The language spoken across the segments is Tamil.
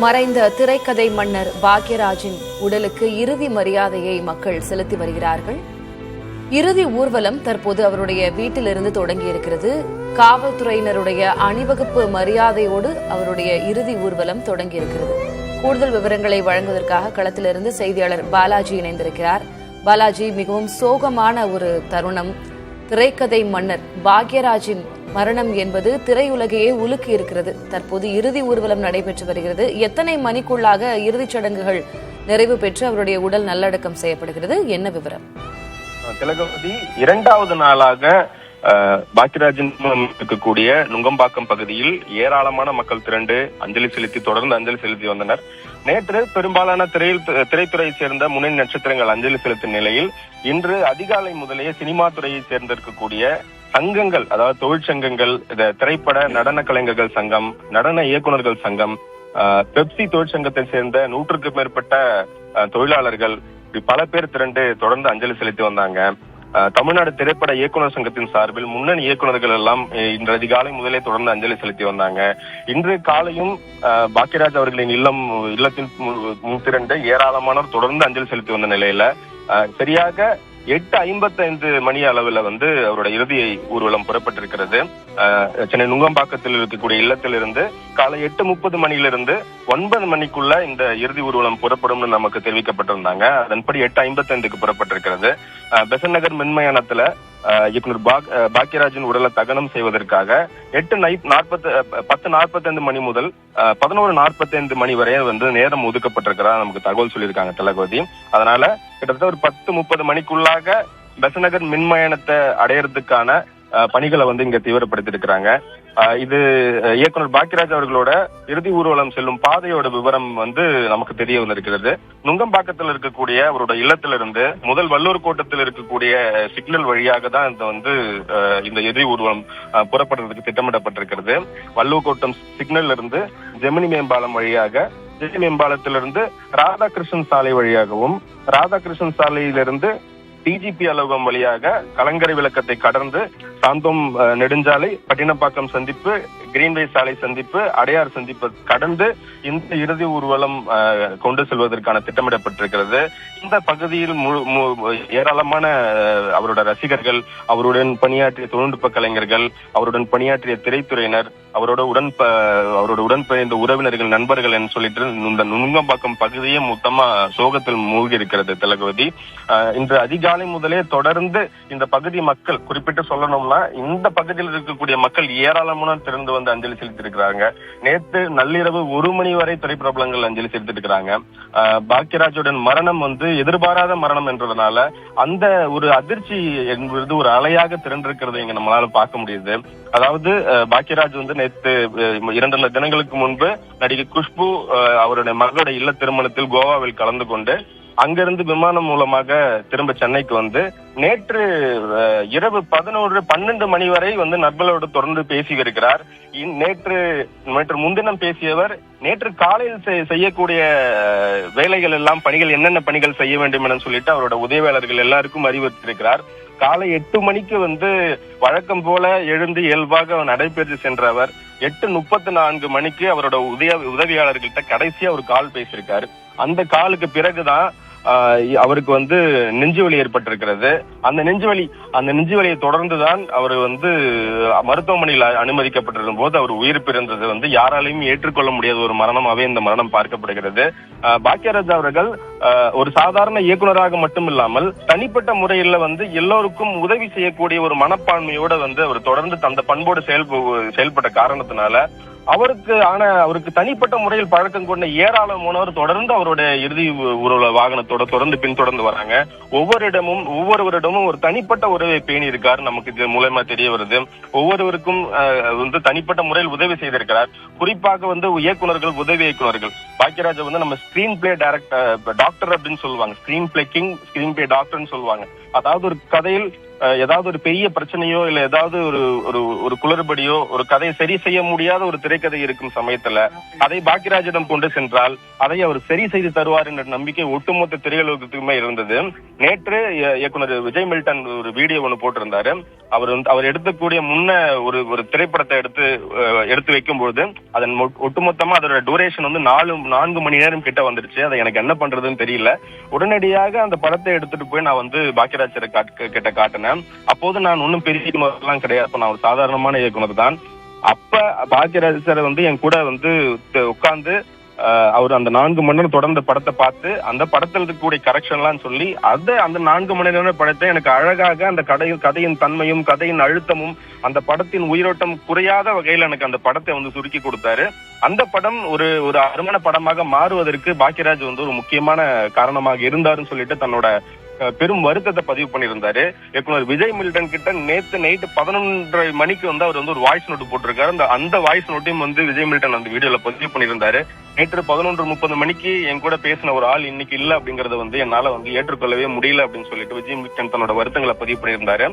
மறைந்த திரைக்கதை மன்னர் பாக்யராஜின் உடலுக்கு இறுதி மரியாதையை மக்கள் செலுத்தி வருகிறார்கள். இறுதி ஊர்வலம் தற்போது அவருடைய வீட்டிலிருந்து தொடங்கியிருக்கிறது. காவல்துறையினருடைய அணிவகுப்பு மரியாதையோடு அவருடைய இறுதி ஊர்வலம் தொடங்கியிருக்கிறது. கூடுதல் விவரங்களை வழங்குவதற்காக களத்திலிருந்து செய்தியாளர் பாலாஜி இணைந்திருக்கிறார். பாலாஜி, மிகவும் சோகமான ஒரு தருணம். திரைக்கதை மன்னர் பாக்யராஜின் மரணம் என்பது திரையுலகையே உலுக்கி இருக்கிறது. தற்போது இறுதி ஊர்வலம் நடைபெற்று வருகிறது. எத்தனை மணிக்குள்ளாக இறுதிச் சடங்குகள் நிறைவு பெற்று அவருடைய உடல் நல்லடக்கம் செய்யப்படுகிறது? என்ன விவரம்? திலகவதி, இரண்டாவது நாளாக பாக்யராஜின் இருக்கக்கூடிய நுங்கம்பாக்கம் பகுதியில் ஏராளமான மக்கள் திரண்டு அஞ்சலி செலுத்தி தொடர்ந்து அஞ்சலி செலுத்தி வந்தனர். நேற்று பெரும்பாலான திரைத்துறையை சேர்ந்த முன்னணி நட்சத்திரங்கள் அஞ்சலி செலுத்தும் நிலையில் இன்று அதிகாலை முதலே சினிமா துறையை சேர்ந்திருக்கக்கூடிய சங்கங்கள், அதாவது தொழிற்சங்கங்கள், திரைப்பட நடன கலைஞர்கள் சங்கம், நடன இயக்குநர்கள் சங்கம், பெப்சி தொழிற்சங்கத்தை சேர்ந்த 100க்கும் மேற்பட்ட தொழிலாளர்கள் பல பேர் திரண்டு தொடர்ந்து அஞ்சலி செலுத்தி வந்தாங்க. தமிழ்நாடு திரைப்பட இயக்குநர் சங்கத்தின் சார்பில் முன்னணி இயக்குநர்கள் எல்லாம் இன்று அதிகாலை முதலே தொடர்ந்து அஞ்சலி செலுத்தி வந்தாங்க. இன்று காலையும் பாக்யராஜ் அவர்களின் இல்லத்தில் முன்திரண்டு ஏராளமானோர் தொடர்ந்து அஞ்சலி செலுத்தி வந்த நிலையில சரியாக 8:55 மணி அளவுல அவரோட இறுதி ஊர்வலம் புறப்பட்டிருக்கிறது. சென்னை நுங்கம்பாக்கத்தில் இருக்கக்கூடிய இல்லத்திலிருந்து காலை 8:30 மணியிலிருந்து 9 மணிக்குள்ள இந்த இறுதி ஊர்வலம் புறப்படும் நமக்கு தெரிவிக்கப்பட்டிருந்தாங்க. அதன்படி 8:55க்கு புறப்பட்டிருக்கிறது. பெசன்ட் நகர் மின்மயானத்துல இயக்குனர் பாக்யராஜின் உடலை தகனம் செய்வதற்காக 10:45 மணி முதல் 11:45 மணி வரை நேரம் ஒதுக்கப்பட்டிருக்கிறதா நமக்கு தகவல் சொல்லியிருக்காங்க திலகவதி. அதனால கிட்டத்தட்ட ஒரு 10:30 மணிக்குள்ளாக பெசன்ட் நகர் மின்மயானத்தை அடையறதுக்கான பணிகளை இங்க தீவிரப்படுத்தி இருக்கிறாங்க. இது இயக்குனர் பாக்யராஜ் அவர்களோட இறுதி ஊர்வலம் செல்லும் பாதையோட விவரம் நமக்கு தெரிய வந்திருக்கிறது. நுங்கம்பாக்கத்தில் இருக்கக்கூடிய அவரோட இல்லத்திலிருந்து முதல் வள்ளூர் கோட்டத்தில் இருக்கக்கூடிய சிக்னல் வழியாக தான் இந்த இறுதி ஊர்வலம் புறப்படுறதுக்கு திட்டமிடப்பட்டிருக்கிறது. வள்ளூர் கோட்டம் சிக்னல் இருந்து ஜெமினி மேம்பாலம் வழியாக, ஜெமினி மேம்பாலத்திலிருந்து ராதாகிருஷ்ணன் சாலை வழியாகவும், ராதாகிருஷ்ணன் சாலையிலிருந்து டிஜிபி அலுவலகம் வழியாக கலங்கரை விளக்கத்தை கடந்து சாந்தோம் நெடுஞ்சாலை, பட்டினப்பாக்கம் சந்திப்பு, கிரீன்வே சாலை சந்திப்பு, அடையார் சந்திப்பு கடந்து இந்த இறுதி ஊர்வலம் கொண்டு செல்வதற்கான திட்டமிடப்பட்டிருக்கிறது. இந்த பகுதியில் ஏராளமான அவரோட ரசிகர்கள், அவருடன் பணியாற்றிய தொழில்நுட்ப கலைஞர்கள், அவருடன் பணியாற்றிய திரைத்துறையினர், அவரோட உடன்பெயர்ந்த உறவினர்கள், நண்பர்கள் என்று சொல்லிட்டு இந்த நுங்கம்பாக்கம் பகுதியே மொத்தமா சோகத்தில் மூழ்கி இருக்கிறது திலகவதி. இன்று அதிகாலை முதலே தொடர்ந்து இந்த பகுதி மக்கள், குறிப்பிட்டு சொல்லணும்னா இந்த பகுதியில் இருக்கக்கூடிய மக்கள் ஏராளமான திறந்து அஞ்சலி செலுத்தி இருக்கிறாங்க. நேற்று நள்ளிரவு 1 மணி வரை திரைப்பிரபலங்கள் அஞ்சலி செலுத்தி இருக்கிறாங்க. பாக்யராஜுடன் மரணம் எதிர்பாராத மரணம் என்றதுனால அந்த ஒரு அதிர்ச்சி என்பது ஒரு அலையாக திரண்டிருக்கிறது இங்க நம்மளால பார்க்க முடியுது. அதாவது பாக்யராஜ் நேற்று 2 தினங்களுக்கு முன்பு நடிகை குஷ்பு அவருடைய மகளோட இல்ல திருமணத்தில் கோவாவில் கலந்து கொண்டு அங்கிருந்து விமானம் மூலமாக திரும்ப சென்னைக்கு நேற்று இரவு 11-12 மணி வரை நண்பர்களோடு தொடர்ந்து பேசி வருகிறார். நேற்று முன்தினம் பேசியவர் நேற்று காலையில் செய்யக்கூடிய வேலைகள் எல்லாம், பணிகள் என்னென்ன பணிகள் செய்ய வேண்டும் என சொல்லிட்டு அவரோட உதவியாளர்கள் எல்லாருக்கும் அறிவுறுத்தியிருக்கிறார். காலை 8 மணிக்கு வழக்கம் போல எழுந்து இயல்பாக நடைபெற்று சென்ற அவர் 8:34 மணிக்கு அவரோட உதவியாளர்கள்ட்ட கடைசியா ஒரு கால் பேசியிருக்காரு. அந்த காலுக்கு பிறகுதான் அவருக்கு நெஞ்சுவலி ஏற்பட்டிருக்கிறது. அந்த நெஞ்சுவலியை தொடர்ந்துதான் அவர் மருத்துவமனையில் அனுமதிக்கப்பட்டிருக்கும் போது அவர் உயிர் பிறந்தது யாராலையும் ஏற்றுக்கொள்ள முடியாத ஒரு மரணமாவே இந்த மரணம் பார்க்கப்படுகிறது. பாக்யராஜ் அவர்கள் ஒரு சாதாரண இயக்குனராக மட்டும் இல்லாமல் தனிப்பட்ட முறையில் எல்லோருக்கும் உதவி செய்யக்கூடிய ஒரு மனப்பான்மையோட அவர் தொடர்ந்து அந்த பண்போடு செயல்பட்ட காரணத்தினால அவருக்கு தனிப்பட்ட முறையில் பழக்கம் கொண்ட ஏராளமானவர் தொடர்ந்து அவருடைய இறுதி ஊர்வல வாகனத்தோட தொடர்ந்து பின்தொடர்ந்து வராங்க. ஒவ்வொருவரிடமும் ஒரு தனிப்பட்ட உறவை பேணி இருக்காரு. நமக்கு இது மூலமா தெரிய வருது. ஒவ்வொருவருக்கும் தனிப்பட்ட முறையில் உதவி செய்திருக்கிறார். குறிப்பாக இயக்குநர்கள், உதவி இயக்குநர்கள், பாக்யராஜ் நம்ம ஸ்கிரீன் பிளே டாக்டர் அப்படின்னு சொல்லுவாங்க. Screenplay king, screenplay டாக்டர்னு சொல்லுவாங்க. அதாவது ஒரு கதையில் ஏதாவது ஒரு பெரிய பிரச்சனையோ இல்ல ஏதாவது ஒரு ஒரு ஒரு குளறுபடியோ ஒரு கதையை சரி செய்ய முடியாத ஒரு திரைக்கதை இருக்கும் சமயத்துல அதை பாக்கியராஜிடம் கொண்டு சென்றால் அதை அவர் சரி செய்து தருவார் என்ற நம்பிக்கை ஒட்டுமொத்த திரையுலகத்துக்குமே இருந்தது. நேற்று இயக்குனர் விஜய் மில்டன் ஒரு வீடியோ ஒண்ணு போட்டிருந்தாரு. அவர் எடுக்கக்கூடிய முன்ன ஒரு திரைப்படத்தை எடுத்து வைக்கும்போது அதன் ஒட்டுமொத்தமா அதோட டூரேஷன் வந்து 4 மணி நேரம் கிட்ட வந்துருச்சு. அதை எனக்கு என்ன பண்றதுன்னு தெரியல. உடனடியாக அந்த படத்தை எடுத்துட்டு போய் நான் வந்து பாக்கியராஜரை கிட்ட காட்டினேன். அப்போது நான் ஒன்னும் பெரிய எல்லாம் கிடையாது, நான் ஒரு சாதாரணமான இயக்குனர் தான். அப்ப பாக்கியராஜ் சார் வந்து என் கூட வந்து உட்கார்ந்து அவர் அந்த 4 மணி நேரம் தொடர்ந்த படத்தை பார்த்து அந்த படத்தில் இருக்கக்கூடிய கரெக்ஷன் எல்லாம் சொல்லி அந்த 4 மணி நேரம் படத்தை எனக்கு அழகாக அந்த கதையின் தன்மையும் கதையின் அழுத்தமும் அந்த படத்தின் உயிரோட்டம் குறையாத வகையில் எனக்கு அந்த படத்தை வந்து சுருக்கி கொடுத்தாரு. அந்த படம் ஒரு அருமையான படமாக மாறுவதற்கு பாக்கியராஜ் வந்து ஒரு முக்கியமான காரணமாக இருந்தாருன்னு சொல்லிட்டு தன்னோட பெரும் வருத்தத்தை பதிவு பண்ணியிருந்தாரு. இயக்குனர் விஜய் மில்டன் கிட்ட நேத்து நைட்டு 11:30 மணிக்கு வந்து அவர் வந்து ஒரு வாய்ஸ் நோட்டு போட்டிருக்காரு. அந்த வாய்ஸ் நோட்டையும் வந்து விஜய் மில்டன் அந்த வீடியோல பதிவு பண்ணியிருந்தாரு. நேற்று 11:30 மணிக்கு என் கூட பேசின ஒரு ஆள் இன்னைக்கு இல்ல அப்படிங்கறத வந்து என்னால வந்து ஏற்றுக்கொள்ளவே முடியல அப்படின்னு சொல்லிட்டு விஜய் மில்டன் தன்னோட வருத்தங்களை பதிவு பண்ணியிருந்தாரு.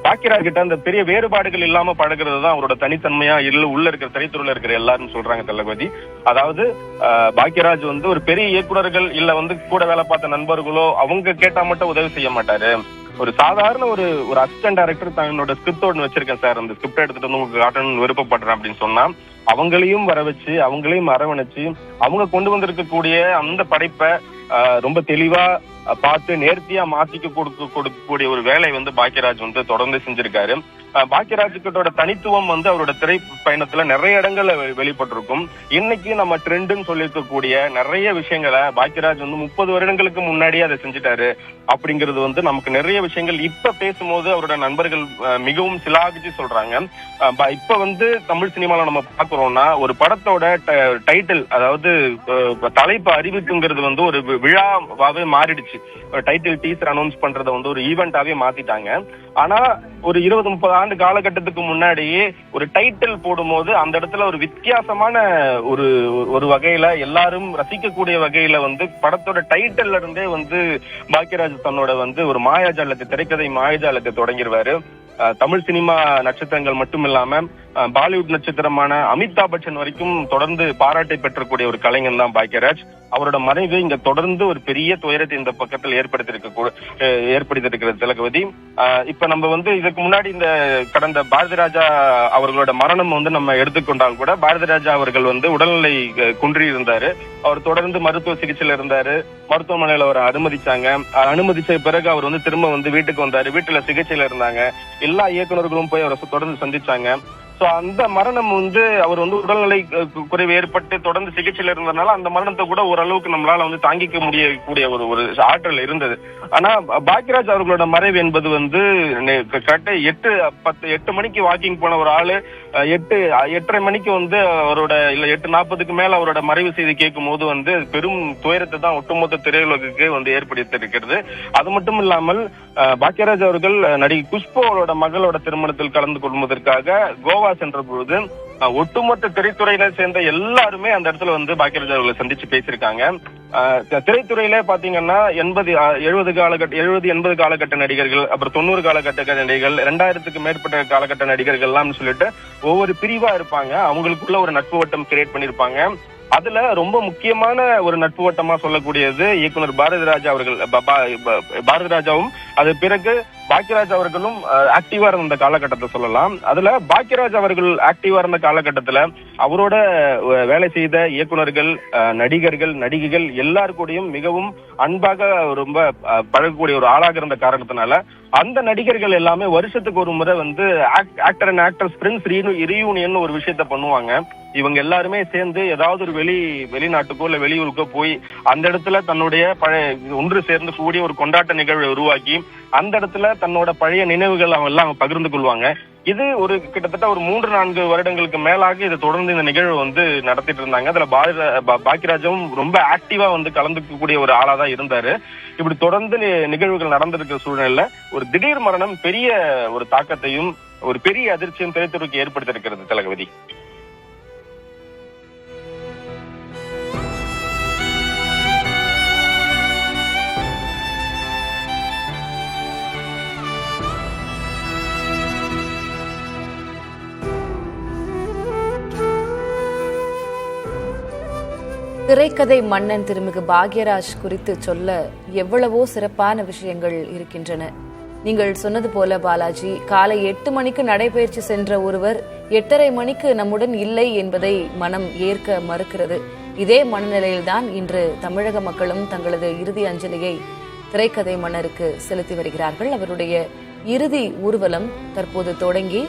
பாக்கியராஜ் கிட்ட அந்த பெரிய வேறுபாடுகள் இல்லாம பழகிறது தான் அவரோட தனித்தன்மையா உள்ள இருக்கிற திரைத்துறையில இருக்கிற எல்லாரும் சொல்றாங்க தளபதி. அதாவது பாக்கியராஜ் வந்து ஒரு பெரிய இயக்குனர்கள் இல்ல வந்து கூட வேலை பார்த்த நண்பர்களோ அவங்க கேட்டா மட்டும் உதவி செய்ய மாட்டாரு. ஒரு சாதாரண ஒரு அசிஸ்டன்ட் டைரக்டர் தன்னோட ஸ்கிரிப்ட் ஒன்று வச்சிருக்கேன் சார், அந்த ஸ்கிரிப்ட் எடுத்துட்டு வந்து உங்களுக்கு காட்டணும்னு விருப்பப்படுறேன் அப்படின்னு சொன்னா அவங்களையும் வர வச்சு அவங்களையும் அரவணைச்சு அவங்க கொண்டு வந்திருக்கக்கூடிய அந்த படைப்பை ரொம்ப தெளிவா பார்த்து நேர்த்தியா மாத்திக்க கொடுக்கக்கூடிய ஒரு வேலை வந்து பாக்கியராஜ் வந்து தொடர்ந்து செஞ்சிருக்காரு. பாக்கியராஜ் கிட்டோட தனித்துவம் வந்து அவரோட திரை பயணத்துல நிறைய இடங்கள்ல வெளிப்பட்டிருக்கும். இன்னைக்கு நம்ம ட்ரெண்டுன்னு சொல்லியிருக்கக்கூடிய நிறைய விஷயங்களை பாக்கியராஜ் வந்து 30 வருடங்களுக்கு முன்னாடியே அதை செஞ்சுட்டாரு அப்படிங்கிறது வந்து நமக்கு நிறைய விஷயங்கள் இப்ப பேசும்போது அவரோட நண்பர்கள் மிகவும் சிலாகிச்சு சொல்றாங்க. இப்ப வந்து தமிழ் சினிமால நம்ம பாக்குறோம்னா ஒரு படத்தோட டைட்டில் அதாவது தலைப்பு அறிவிப்புங்கிறது வந்து ஒரு விழாவாவே மாறிடுச்சு. டைட்டில் டீசர் அனௌன்ஸ் பண்றதை வந்து ஒரு ஈவெண்டாவே மாத்திட்டாங்க. ஆனா ஒரு 20-30 ஆண்டு காலகட்டத்துக்கு முன்னாடியே ஒரு டைட்டில் போடும்போது அந்த இடத்துல ஒரு வித்தியாசமான ஒரு வகையில எல்லாரும் ரசிக்கக்கூடிய வகையில வந்து படத்தோட டைட்டில்ல இருந்தே வந்து பாக்கியராஜ் தன்னோட வந்து ஒரு மாயாஜாலத்தை திரைக்கதை மாயாஜாலத்தை தொடங்கிடுவாரு. தமிழ் சினிமா நட்சத்திரங்கள் மட்டும் இல்லாம பாலிவுட் நட்சத்திரமான அமிதாப் பச்சன் வரைக்கும் தொடர்ந்து பாராட்டை பெற்றக்கூடிய ஒரு கலைஞன் தான் பாக்கியராஜ். அவரோட மறைவு இங்க தொடர்ந்து ஒரு பெரிய துயரத்தை இந்த பக்கத்தில் ஏற்படுத்தியிருக்கிறது தளபதி. இப்ப நம்ம வந்து இதுக்கு முன்னாடி இந்த கடந்த பாரதி ராஜா அவர்களோட மரணம் வந்து நம்ம எடுத்துக்கொண்டால் கூட பாரதி ராஜா அவர்கள் வந்து உடல்நிலை குன்றி இருந்தாரு. அவர் தொடர்ந்து மருத்துவ சிகிச்சையில இருந்தாரு. மருத்துவமனையில அவரை அனுமதிச்ச பிறகு அவர் வந்து திரும்ப வந்து வீட்டுக்கு வந்தாரு. வீட்டுல சிகிச்சையில இருந்தாங்க. எல்லா இயக்குநர்களும் போய் அவரை தொடர்ந்து சந்திச்சாங்க. சோ அந்த மரணம் வந்து அவர் வந்து உடல்நிலை குறைவு ஏற்பட்டு தொடர்ந்து சிகிச்சையில இருந்ததுனால அந்த மரணத்தை கூட ஓரளவுக்கு நம்மளால வந்து தாங்கிக்க முடியக்கூடிய ஒரு ஆற்றல் இருந்தது. ஆனா பாக்கியராஜ் அவர்களோட மறைவு என்பது வந்து கரெக்டா 8 மணிக்கு வாக்கிங் போன ஒரு ஆளு 8:30 மணிக்கு வந்து அவரோட இல்ல 8:40க்கு மேல அவரோட மறைவு செய்தி கேட்கும் போது வந்து பெரும் துயரத்தை தான் ஒட்டுமொத்த திரையுலகுக்கு வந்து ஏற்படுத்தி இருக்கிறது. அது மட்டும் இல்லாமல் பாக்கியராஜ் அவர்கள் நடிகை குஷ்பு அவரோட மகளோட திருமணத்தில் கலந்து கொள்வதற்காக கோவா சென்ற பொழுது ஒட்டுமொத்த திரைத்துறையினர் சேர்ந்த எல்லாருமே அந்த இடத்துல வந்து பாக்கியராஜ் அவர்களை சந்திச்சு பேசியிருக்காங்க. திரைத்துறையில பாத்தீங்கன்னா 80 காலகட்ட நடிகர்கள், அப்புறம் 90 காலகட்ட நடிகர்கள், 2000க்கு மேற்பட்ட காலகட்ட நடிகர்கள் எல்லாம் சொல்லிட்டு ஒவ்வொரு பிரிவா இருப்பாங்க. அவங்களுக்குள்ள ஒரு நட்பு வட்டம் கிரியேட் பண்ணிருப்பாங்க. அதுல ரொம்ப முக்கியமான ஒரு நட்பு வட்டமா சொல்லக்கூடியது இயக்குனர் பாரதி ராஜாவும் அது பிறகு பாக்கியராஜ் அவர்களும் ஆக்டிவா இருந்த காலகட்டத்தை சொல்லலாம். அதுல பாக்கியராஜ் அவர்கள் ஆக்டிவா இருந்த காலகட்டத்துல அவரோட வேலை செய்த இயக்குனர்கள், நடிகர்கள், நடிகைகள் எல்லாருக்கூடையும் மிகவும் அன்பாக ரொம்ப பழகக்கூடிய ஒரு ஆளாக இருந்த காரணத்தினால அந்த நடிகர்கள் எல்லாமே வருஷத்துக்கு ஒரு முறை வந்து actor and actress friends reunion ஒரு விஷயத்த பண்ணுவாங்க. இவங்க எல்லாருமே சேர்ந்து ஏதாவது ஒரு வெளிநாட்டுக்கோ இல்ல வெளியூருக்கோ போய் அந்த இடத்துல தன்னுடைய ஒன்று சேர்ந்து கூடிய ஒரு கொண்டாட்ட நிகழ்வை உருவாக்கி அந்த இடத்துல தன்னோட பழைய நினைவுகள் அவங்க எல்லாம் பகிர்ந்து கொள்வாங்க. இது ஒரு கிட்டத்தட்ட ஒரு 3-4 வருடங்களுக்கு மேலாக இது தொடர்ந்து இந்த நிகழ்வு வந்து நடத்திட்டு இருந்தாங்க. அதுல பாக்கியராஜும் ரொம்ப ஆக்டிவா வந்து கலந்துக்கக்கூடிய ஒரு ஆளா தான் இருந்தாரு. இப்படி தொடர்ந்து நிகழ்வுகள் நடந்திருக்கிற சூழ்நிலையில ஒரு திடீர் மரணம் பெரிய ஒரு தாக்கத்தையும் ஒரு பெரிய அதிர்ச்சியும் திரைத்துறைக்கு ஏற்படுத்தியிருக்கிறது தளபதி. திரைக்கதை மன்னன் திருமிகு பாக்யராஜ் குறித்து சொல்ல எவ்வளவோ சிறப்பான விஷயங்கள் இருக்கின்றன. நீங்கள் சொன்னது போல பாலாஜி, காலை 8 மணிக்கு நடைபயிற்சி சென்ற ஒருவர் 8:30 மணிக்கு நம்முடன் இல்லை என்பதை மனம் ஏற்க மறுக்கிறது. இதே மனநிலையில்தான் இன்று தமிழக மக்களும் தங்களது இறுதி அஞ்சலியை திரைக்கதை மன்னருக்கு செலுத்தி வருகிறார்கள். அவருடைய இறுதி ஊர்வலம் தற்போது தொடங்கி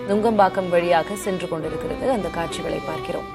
நுங்கம்பாக்கம் வழியாக சென்று கொண்டிருக்கிறது. அந்த காட்சிகளை பார்க்கிறோம்.